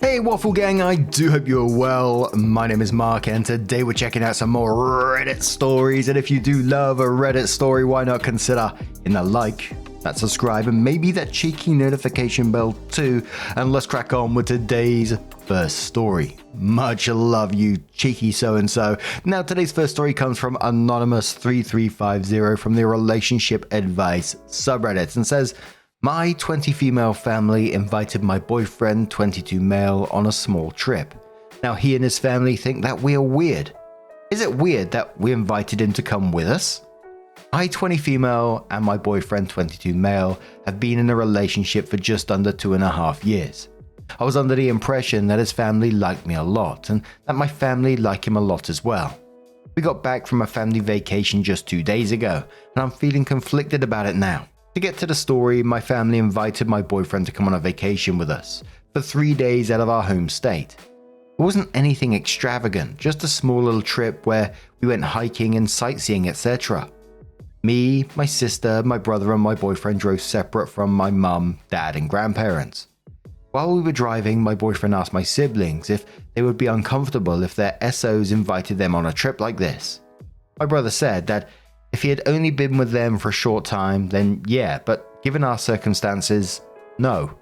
Hey Waffle Gang, I do hope you're well. My name is Mark and today we're checking out some more Reddit stories, and if you do love a Reddit story, why not consider hitting that like, that subscribe, and maybe that cheeky notification bell too. And let's crack on with today's first story. Much love, you cheeky so-and-so. Now today's first story comes from Anonymous3350 from the Relationship Advice subreddit and says, my 20 female family invited my boyfriend 22 male on a small trip. Now he and his family think that we are weird. Is it weird that we invited him to come with us? I 20 female and my boyfriend 22 male have been in a relationship for just under 2.5 years. I was under the impression that his family liked me a lot and that my family like him a lot as well. We got back from a family vacation just 2 days ago and I'm feeling conflicted about it now. To get to the story, my family invited my boyfriend to come on a vacation with us for 3 days out of our home state. It wasn't anything extravagant, just a small little trip where we went hiking and sightseeing, etc. Me, my sister, my brother and my boyfriend drove separate from my mum, dad and grandparents. While we were driving, my boyfriend asked my siblings if they would be uncomfortable if their SOs invited them on a trip like this. My brother said that if he had only been with them for a short time, then yeah, but given our circumstances, no.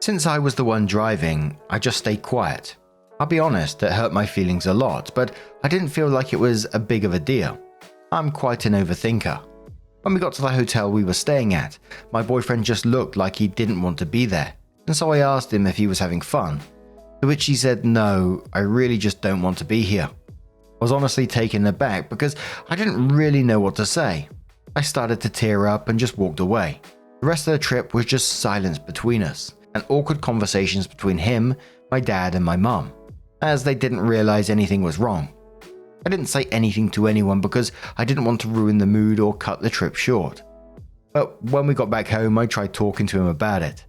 Since I was the one driving, I just stayed quiet. I'll be honest, it hurt my feelings a lot, but I didn't feel like it was a big of a deal. I'm quite an overthinker. When we got to the hotel we were staying at, my boyfriend just looked like he didn't want to be there, and so I asked him if he was having fun, to which he said, no, I really just don't want to be here. I was honestly taken aback because I didn't really know what to say. I started to tear up and just walked away. The rest of the trip was just silence between us and awkward conversations between him, my dad and my mum, as they didn't realize anything was wrong. I didn't say anything to anyone because I didn't want to ruin the mood or cut the trip short. But when we got back home, I tried talking to him about it.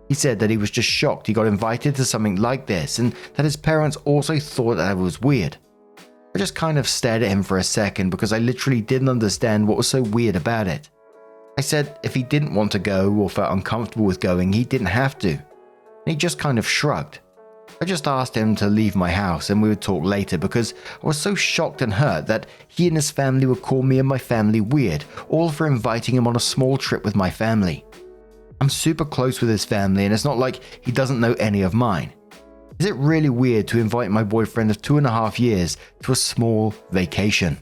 He said that he was just shocked he got invited to something like this and that his parents also thought that it was weird. I just kind of stared at him for a second because I literally didn't understand what was so weird about it. I said if he didn't want to go or felt uncomfortable with going, he didn't have to. And he just kind of shrugged. I just asked him to leave my house and we would talk later because I was so shocked and hurt that he and his family would call me and my family weird, all for inviting him on a small trip with my family. I'm super close with his family and it's not like he doesn't know any of mine. Is it really weird to invite my boyfriend of 2.5 years to a small vacation?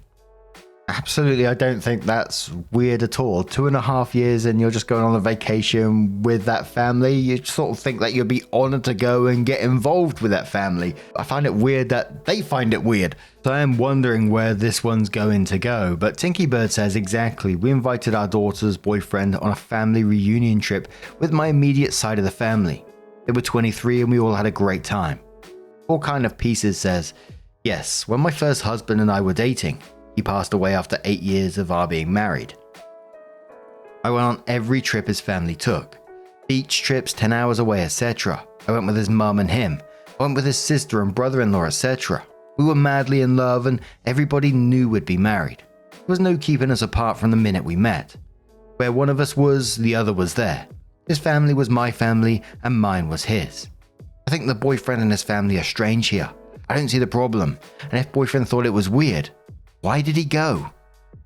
Absolutely, I don't think that's weird at all. 2.5 years and you're just going on a vacation with that family. You sort of think that you'd be honored to go and get involved with that family. I find it weird that they find it weird. So I am wondering where this one's going to go. But Tinky Bird says exactly, we invited our daughter's boyfriend on a family reunion trip with my immediate side of the family. They were 23 and we all had a great time. All Kind of Pieces says, yes, when my first husband and I were dating, he passed away after 8 years of our being married. I went on every trip his family took. Beach trips 10 hours away, etc. I went with his mum and him. I went with his sister and brother-in-law, etc. We were madly in love and everybody knew we'd be married. There was no keeping us apart from the minute we met. Where one of us was, the other was there. His family was my family and mine was his. I think the boyfriend and his family are strange here. I don't see the problem. And if boyfriend thought it was weird, why did he go?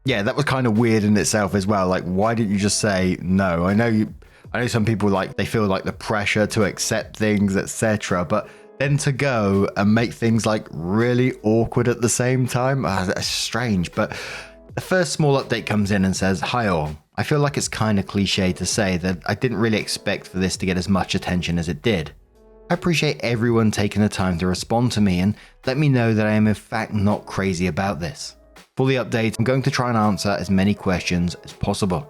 Yeah, that was kind of weird in itself as well. Like, why didn't you just say no? I know some people they feel like the pressure to accept things, etc. But then to go and make things like really awkward at the same time, that's strange. But the first small update comes in and says, hi all. I feel like it's kind of cliche to say that I didn't really expect for this to get as much attention as it did. I appreciate everyone taking the time to respond to me and let me know that I am in fact not crazy about this. For the update, I'm going to try and answer as many questions as possible.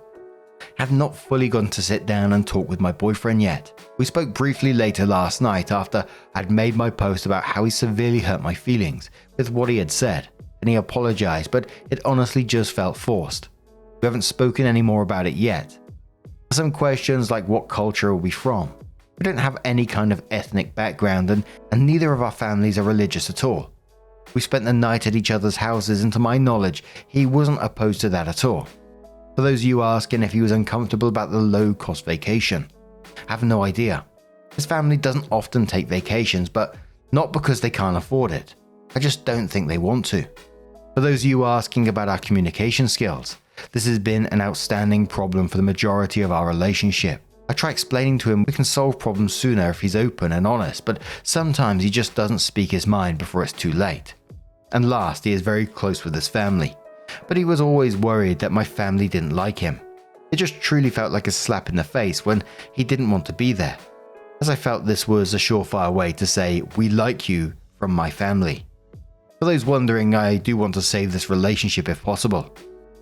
I have not fully gotten to sit down and talk with my boyfriend yet. We spoke briefly later last night after I'd made my post about how he severely hurt my feelings with what he had said, and he apologized, but it honestly just felt forced. We haven't spoken any more about it yet. Some questions like what culture are we from? We don't have any kind of ethnic background and neither of our families are religious at all. We spent the night at each other's houses and to my knowledge, he wasn't opposed to that at all. For those of you asking if he was uncomfortable about the low-cost vacation, I have no idea. His family doesn't often take vacations, but not because they can't afford it. I just don't think they want to. For those of you asking about our communication skills, this has been an outstanding problem for the majority of our relationship. I try explaining to him we can solve problems sooner if he's open and honest, but sometimes he just doesn't speak his mind before it's too late. And last, he is very close with his family, but he was always worried that my family didn't like him. It just truly felt like a slap in the face when he didn't want to be there, as I felt this was a surefire way to say, "We like you," from my family. For those wondering, I do want to save this relationship if possible.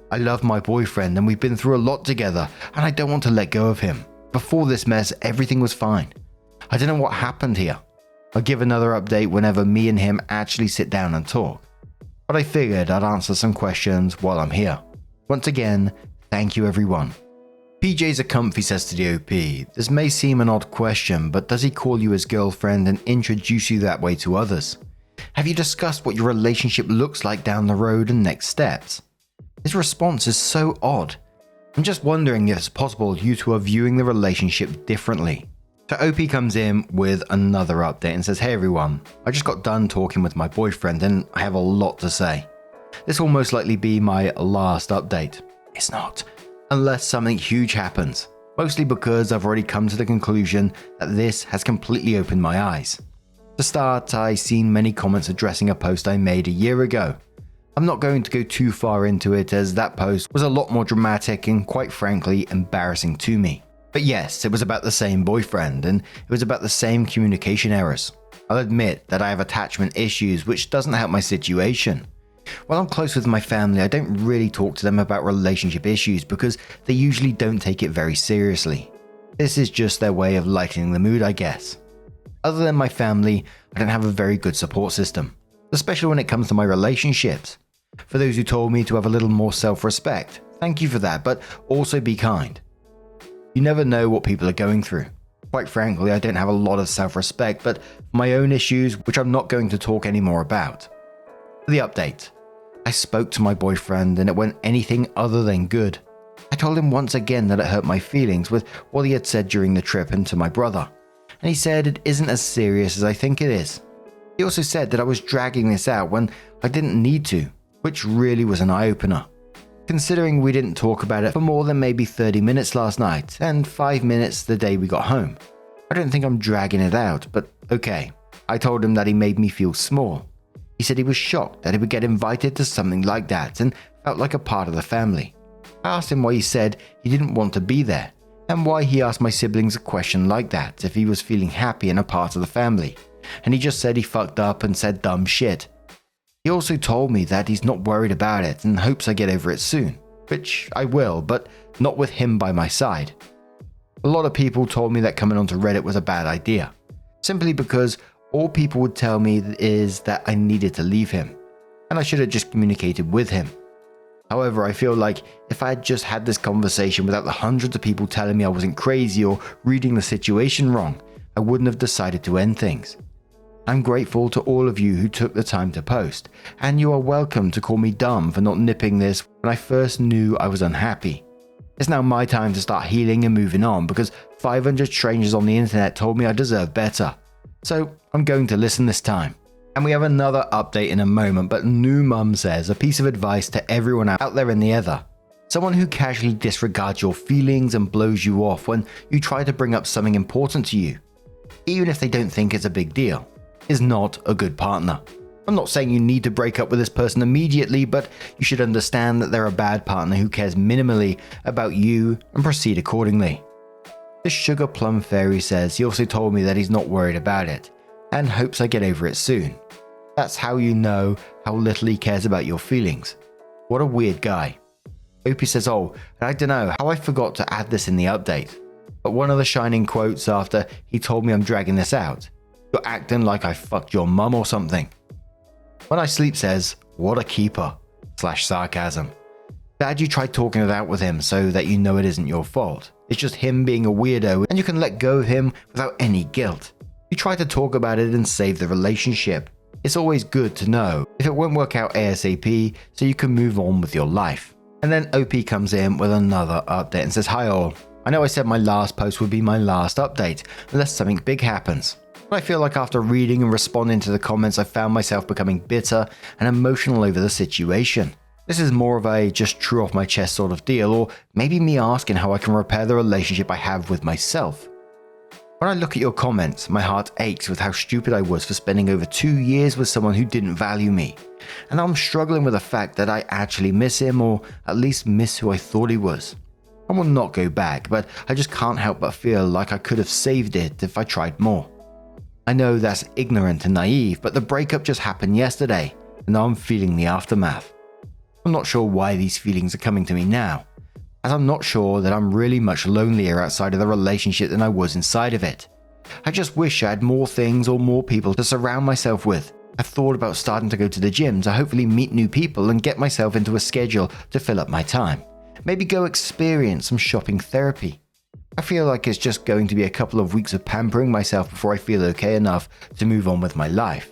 I love my boyfriend and we've been through a lot together, and I don't want to let go of him. Before this mess, everything was fine. I don't know what happened here. I'll give another update whenever me and him actually sit down and talk. But I figured I'd answer some questions while I'm here. Once again, thank you everyone. PJ's a comfy says to the OP, "This may seem an odd question, but does he call you his girlfriend and introduce you that way to others? Have you discussed what your relationship looks like down the road and next steps?" His response is so odd. I'm just wondering if it's possible you two are viewing the relationship differently. So OP comes in with another update and says, "Hey everyone, I just got done talking with my boyfriend and I have a lot to say. This will most likely be my last update." It's not, unless something huge happens, mostly because I've already come to the conclusion that this has completely opened my eyes. To start, I've seen many comments addressing a post I made a year ago. I'm not going to go too far into it as that post was a lot more dramatic and quite frankly embarrassing to me. But yes, it was about the same boyfriend and it was about the same communication errors. I'll admit that I have attachment issues, which doesn't help my situation. While I'm close with my family, I don't really talk to them about relationship issues because they usually don't take it very seriously. This is just their way of lightening the mood, I guess. Other than my family, I don't have a very good support system, especially when it comes to my relationships. For those who told me to have a little more self-respect, thank you for that, but also be kind. You never know what people are going through. Quite frankly, I don't have a lot of self-respect, but my own issues, which I'm not going to talk anymore about. The update. I spoke to my boyfriend and it went anything other than good. I told him once again that it hurt my feelings with what he had said during the trip and to my brother, and he said it isn't as serious as I think it is. He also said that I was dragging this out when I didn't need to, which really was an eye-opener. Considering we didn't talk about it for more than maybe 30 minutes last night and 5 minutes the day we got home. I don't think I'm dragging it out, but okay. I told him that he made me feel small. He said he was shocked that he would get invited to something like that and felt like a part of the family. I asked him why he said he didn't want to be there and why he asked my siblings a question like that if he was feeling happy and a part of the family, and he just said he fucked up and said dumb shit. He also told me that he's not worried about it and hopes I get over it soon, which I will, but not with him by my side. A lot of people told me that coming onto Reddit was a bad idea, simply because all people would tell me is that I needed to leave him, and I should have just communicated with him. However, I feel like if I had just had this conversation without the hundreds of people telling me I wasn't crazy or reading the situation wrong, I wouldn't have decided to end things. I'm grateful to all of you who took the time to post, and you are welcome to call me dumb for not nipping this when I first knew I was unhappy. It's now my time to start healing and moving on because 500 strangers on the internet told me I deserve better. So I'm going to listen this time. And we have another update in a moment, but New Mum says a piece of advice to everyone out there in the ether. Someone who casually disregards your feelings and blows you off when you try to bring up something important to you, even if they don't think it's a big deal, is not a good partner. I'm not saying you need to break up with this person immediately, but you should understand that they're a bad partner who cares minimally about you and proceed accordingly. The Sugar Plum Fairy says he also told me that he's not worried about it and hopes I get over it soon. That's how you know how little he cares about your feelings. What a weird guy. Opie says, "Oh, and I don't know how I forgot to add this in the update, but one of the shining quotes after he told me I'm dragging this out. You're acting like I fucked your mum or something." When I Sleep says, "What a keeper," /sarcasm. Glad you tried talking it out with him so that you know it isn't your fault. It's just him being a weirdo and you can let go of him without any guilt. You try to talk about it and save the relationship. It's always good to know if it won't work out ASAP so you can move on with your life. And then OP comes in with another update and says, "Hi all, I know I said my last post would be my last update, unless something big happens. But I feel like after reading and responding to the comments, I found myself becoming bitter and emotional over the situation. This is more of a just true off my chest sort of deal, or maybe me asking how I can repair the relationship I have with myself. When I look at your comments, my heart aches with how stupid I was for spending over 2 years with someone who didn't value me. And I'm struggling with the fact that I actually miss him, or at least miss who I thought he was. I will not go back, but I just can't help but feel like I could have saved it if I tried more. I know that's ignorant and naive, but the breakup just happened yesterday, and now I'm feeling the aftermath. I'm not sure why these feelings are coming to me now, as I'm not sure that I'm really much lonelier outside of the relationship than I was inside of it. I just wish I had more things or more people to surround myself with. I've thought about starting to go to the gym to hopefully meet new people and get myself into a schedule to fill up my time. Maybe go experience some shopping therapy. I feel like it's just going to be a couple of weeks of pampering myself before I feel okay enough to move on with my life.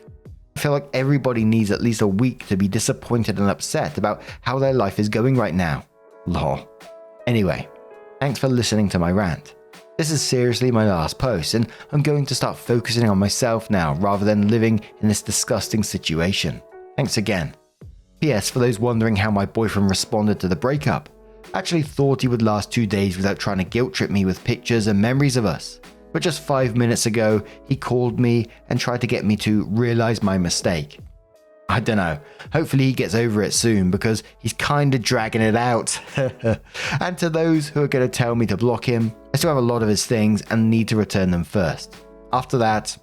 I feel like everybody needs at least a week to be disappointed and upset about how their life is going right now. Lol. Anyway, thanks for listening to my rant. This is seriously my last post, and I'm going to start focusing on myself now rather than living in this disgusting situation. Thanks again. P.S. For those wondering how my boyfriend responded to the breakup, I actually thought he would last 2 days without trying to guilt trip me with pictures and memories of us. But just 5 minutes ago, he called me and tried to get me to realize my mistake. I don't know, hopefully he gets over it soon because he's kinda dragging it out. And to those who are going to tell me to block him, I still have a lot of his things and need to return them first. After that,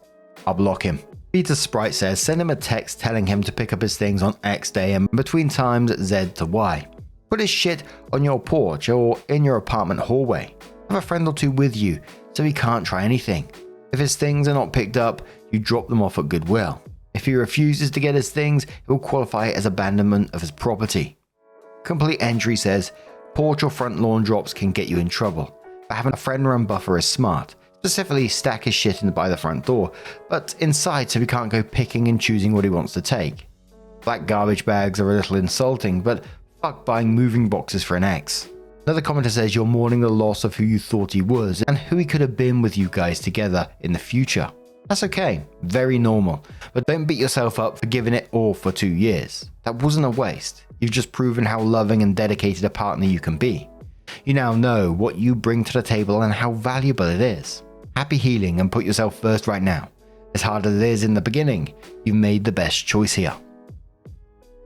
I'll block him. Peter Sprite says send him a text telling him to pick up his things on X day and between times Z to Y. Put his shit on your porch or in your apartment hallway. Have a friend or two with you so he can't try anything. If his things are not picked up, you drop them off at Goodwill. If he refuses to get his things, it will qualify as abandonment of his property. Complete Entry says porch or front lawn drops can get you in trouble, but having a friend run buffer is smart. Specifically, stack his shit by the front door, but inside so he can't go picking and choosing what he wants to take. Black garbage bags are a little insulting, but fuck buying moving boxes for an ex. Another commenter says you're mourning the loss of who you thought he was and who he could have been with you guys together in the future. That's okay, very normal, but don't beat yourself up for giving it all for 2 years. That wasn't a waste. You've just proven how loving and dedicated a partner you can be. You now know what you bring to the table and how valuable it is. Happy healing and put yourself first right now. As hard as it is in the beginning, you've made the best choice here.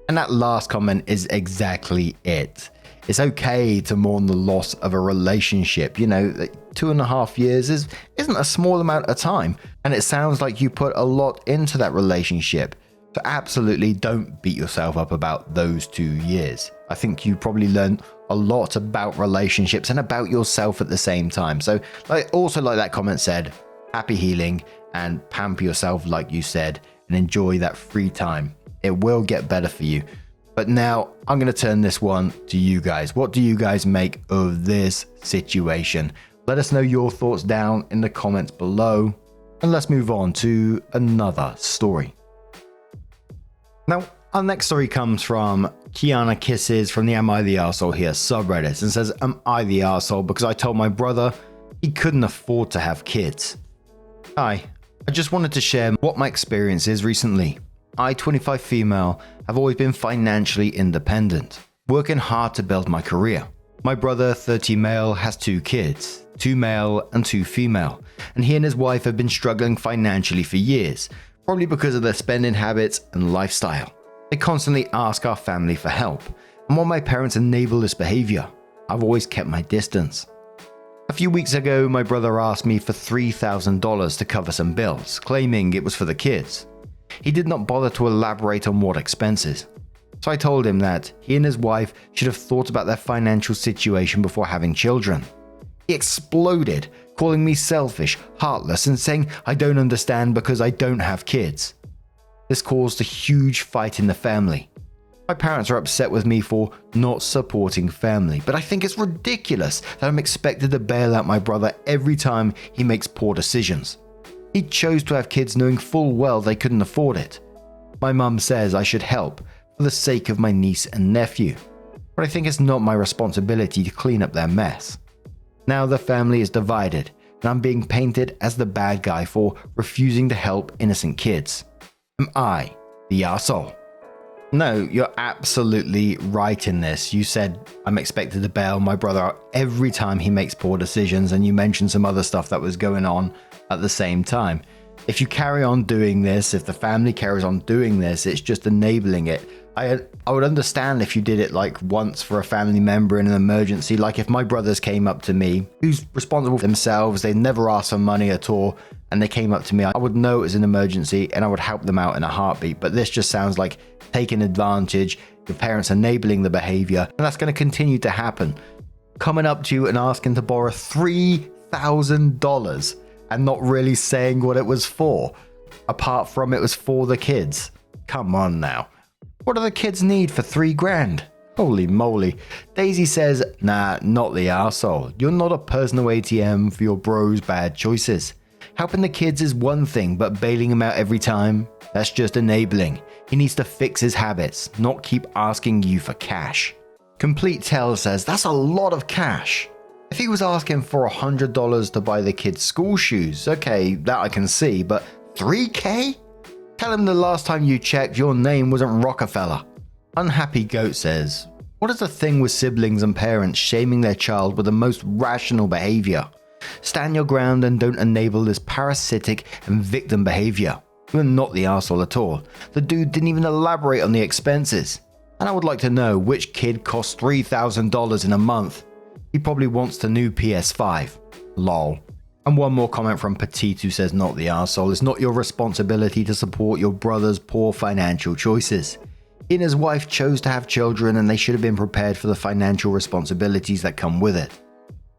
And that last comment is exactly it. It's okay to mourn the loss of a relationship. 2.5 years isn't a small amount of time. And it sounds like you put a lot into that relationship. So absolutely don't beat yourself up about those 2 years. I think you probably learned a lot about relationships and about yourself at the same time. So also like that comment said, happy healing and pamper yourself like you said and enjoy that free time. It will get better for you. But now I'm going to turn this one to you guys. What do you guys make of this situation? Let us know your thoughts down in the comments below. And let's move on to another story. Now, our next story comes from KiannaKisses from the Am I the Arsehole Here subreddit and says, am I the arsehole because I told my brother he couldn't afford to have kids? Hi, I just wanted to share what my experience is recently. I, 25 female, have always been financially independent, working hard to build my career. My brother, 30 male, has 2 kids, 2 male and 2 female, and he and his wife have been struggling financially for years, probably because of their spending habits and lifestyle. They constantly ask our family for help, and while my parents enable this behavior, I've always kept my distance. A few weeks ago, my brother asked me for $3,000 to cover some bills, claiming it was for the kids. He did not bother to elaborate on what expenses. So I told him that he and his wife should have thought about their financial situation before having children. He exploded, calling me selfish, heartless, and saying I don't understand because I don't have kids. This caused a huge fight in the family. My parents are upset with me for not supporting family, but I think it's ridiculous that I'm expected to bail out my brother every time he makes poor decisions. He chose to have kids knowing full well they couldn't afford it. My mum says I should help for the sake of my niece and nephew, but I think it's not my responsibility to clean up their mess. Now the family is divided, and I'm being painted as the bad guy for refusing to help innocent kids. Am I the arsehole? No, you're absolutely right in this. You said I'm expected to bail my brother out every time he makes poor decisions, and you mentioned some other stuff that was going on at the same time. If you carry on doing this, if the family carries on doing this, it's just enabling it. I would understand if you did it like once for a family member in an emergency. Like if my brothers came up to me, who's responsible for themselves, they never asked for money at all, and they came up to me, I would know it was an emergency and I would help them out in a heartbeat. But this just sounds like taking advantage, your parents enabling the behavior, and that's going to continue to happen. Coming up to you and asking to borrow $3,000 and not really saying what it was for, apart from it was for the kids. Come on now. What do the kids need for $3,000? Holy moly. Daisy says, nah, not the arsehole. You're not a personal ATM for your bro's bad choices. Helping the kids is one thing, but bailing him out every time, that's just enabling. He needs to fix his habits, not keep asking you for cash. Complete Tell says, that's a lot of cash. If he was asking for $100 to buy the kids school shoes, okay, that I can see, but $3,000? Tell him the last time you checked, your name wasn't Rockefeller. Unhappy Goat says, what is the thing with siblings and parents shaming their child with the most rational behavior? Stand your ground and don't enable this parasitic and victim behavior. You are not the arsehole at all. The dude didn't even elaborate on the expenses. And I would like to know which kid costs $3,000 in a month. He probably wants the new PS5. Lol. And one more comment from Petite who says, not the arsehole. It's not your responsibility to support your brother's poor financial choices. He and his wife chose to have children and they should have been prepared for the financial responsibilities that come with it.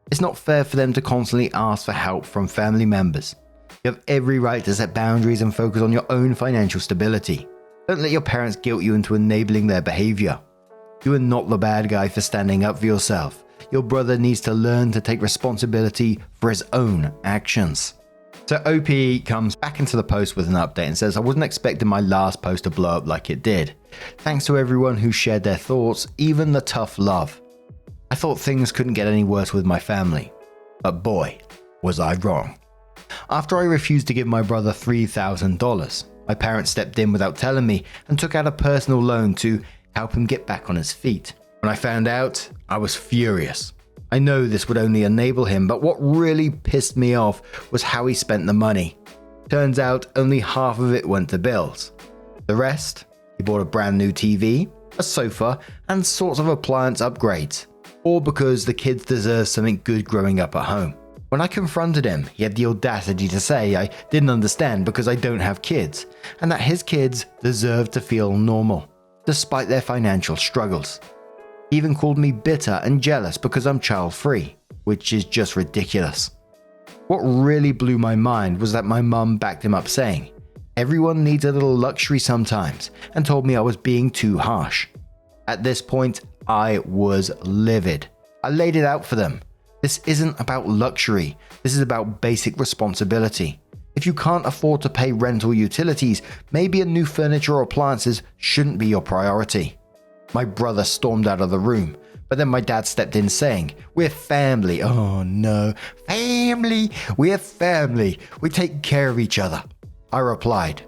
It's not fair for them to constantly ask for help from family members. You have every right to set boundaries and focus on your own financial stability. Don't let your parents guilt you into enabling their behavior. You are not the bad guy for standing up for yourself. Your brother needs to learn to take responsibility for his own actions. So OP comes back into the post with an update and says, I wasn't expecting my last post to blow up like it did. Thanks to everyone who shared their thoughts, even the tough love. I thought things couldn't get any worse with my family. But boy, was I wrong. After I refused to give my brother $3,000, my parents stepped in without telling me and took out a personal loan to help him get back on his feet. When I found out, I was furious. I know this would only enable him, but what really pissed me off was how he spent the money. Turns out only half of it went to bills. The rest, he bought a brand new TV, a sofa, and sorts of appliance upgrades. All because the kids deserve something good growing up at home. When I confronted him, he had the audacity to say I didn't understand because I don't have kids, and that his kids deserve to feel normal, despite their financial struggles. He even called me bitter and jealous because I'm child-free, which is just ridiculous. What really blew my mind was that my mum backed him up saying, everyone needs a little luxury sometimes, and told me I was being too harsh. At this point, I was livid. I laid it out for them. This isn't about luxury. This is about basic responsibility. If you can't afford to pay rent or utilities, maybe a new furniture or appliances shouldn't be your priority. My brother stormed out of the room, but then my dad stepped in saying, we're family. Oh no, family, we're family. We take care of each other. I replied,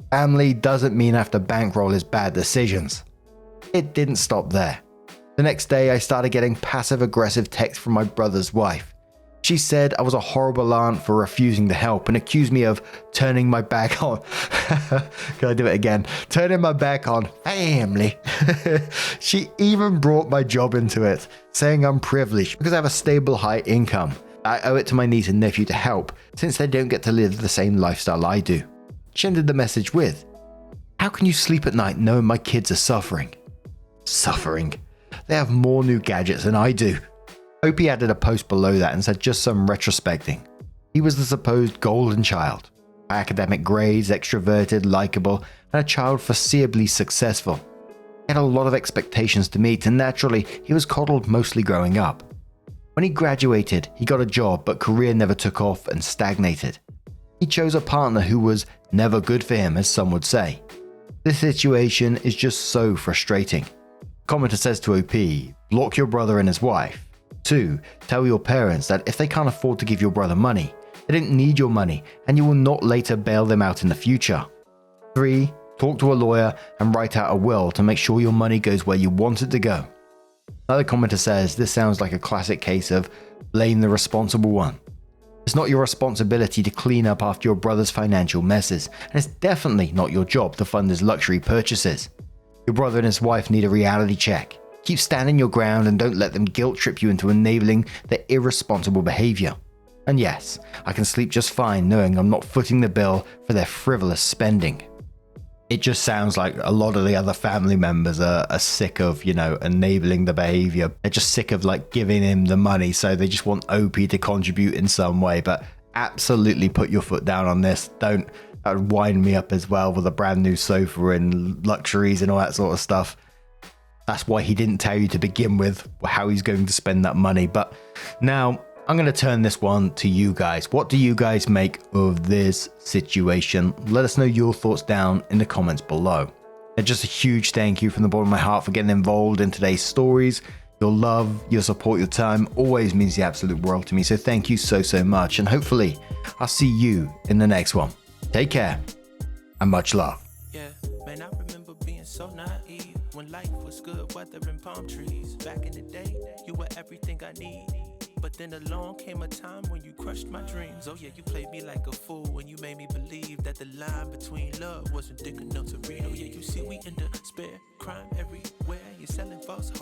family doesn't mean I have to bankroll his bad decisions. It didn't stop there. The next day I started getting passive-aggressive texts from my brother's wife. She said I was a horrible aunt for refusing to help and accused me of turning my back on. Can I do it again? Turning my back on family. She even brought my job into it, saying I'm privileged because I have a stable high income. I owe it to my niece and nephew to help since they don't get to live the same lifestyle I do. She ended the message with, how can you sleep at night knowing my kids are suffering? Suffering? They have more new gadgets than I do. Opie added a post below that and said just some retrospecting. He was the supposed golden child. Academic grades, extroverted, likable, and a child foreseeably successful. He had a lot of expectations to meet and naturally he was coddled mostly growing up. When he graduated, he got a job but career never took off and stagnated. He chose a partner who was never good for him, as some would say. This situation is just so frustrating. Commenter says to OP, block your brother and his wife. 2. Tell your parents that if they can't afford to give your brother money, they didn't need your money and you will not later bail them out in the future. 3. Talk to a lawyer and write out a will to make sure your money goes where you want it to go. Another commenter says this sounds like a classic case of blame the responsible one. It's not your responsibility to clean up after your brother's financial messes, and it's definitely not your job to fund his luxury purchases. Your brother and his wife need a reality check. Keep standing your ground and don't let them guilt trip you into enabling their irresponsible behavior. And yes, I can sleep just fine knowing I'm not footing the bill for their frivolous spending. It just sounds like a lot of the other family members are sick of, enabling the behavior. They're just sick of giving him the money, so they just want OP to contribute in some way. But absolutely put your foot down on this. Don't wind me up as well with a brand new sofa and luxuries and all that sort of stuff. That's why he didn't tell you to begin with how he's going to spend that money. But now I'm going to turn this one to you guys. What do you guys make of this situation? Let us know your thoughts down in the comments below. And just a huge thank you from the bottom of my heart for getting involved in today's stories. Your love, your support, your time always means the absolute world to me. So thank you so much. And hopefully I'll see you in the next one. Take care and much love. Yeah, man, I remember being so naive when life was good, weather and palm trees. Back in the day, you were everything I need. But then along came a time when you crushed my dreams. Oh yeah, you played me like a fool when you made me believe that the line between love wasn't thick enough to read. Oh yeah, you see we in the spare crime everywhere. You're selling false hope.